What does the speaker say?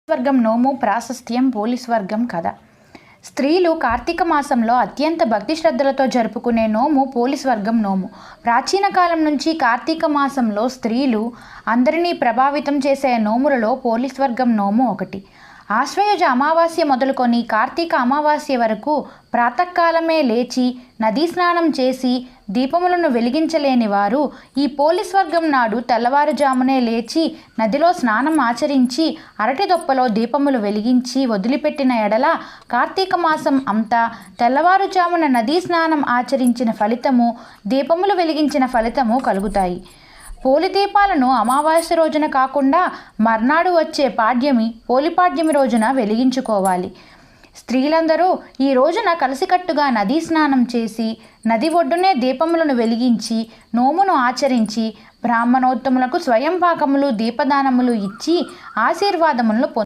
వర్గం నోము ప్రాశస్త్యం పోలీస్ వర్గం కథ. స్త్రీలు కార్తీక మాసంలో అత్యంత భక్తి శ్రద్ధలతో జరుపుకునే నోము పోలీస్ వర్గం నోము. ప్రాచీన కాలం నుంచి కార్తీక మాసంలో స్త్రీలు అందరినీ ప్రభావితం చేసే నోములలో పోలీస్ వర్గం నోము ఒకటి. ఆశ్వయుజ అమావాస్య మొదలుకొని కార్తీక అమావాస్య వరకు ప్రాతకాలమే లేచి నదీ స్నానం చేసి దీపములను వెలిగించలేని వారు ఈ పోలీస్ వర్గం నాడు తెల్లవారుజామునే లేచి నదిలో స్నానం ఆచరించి అరటి దొప్పలో దీపములు వెలిగించి వదిలిపెట్టిన ఎడల కార్తీక మాసం అంతా తెల్లవారుజామున నదీ స్నానం ఆచరించిన ఫలితము, దీపములు వెలిగించిన ఫలితము కలుగుతాయి. పోలి దీపాలను అమావాస్య రోజున కాకుండా మర్నాడు వచ్చే పాడ్యమి, పోలిపాడ్యమి రోజున వెలిగించుకోవాలి. స్త్రీలందరూ ఈ రోజున కలిసికట్టుగా నదీ స్నానం చేసి నది ఒడ్డునే దీపములను వెలిగించి నోమును ఆచరించి బ్రాహ్మణోత్తములకు స్వయం పాకములు దీపదానములు ఇచ్చి ఆశీర్వాదములను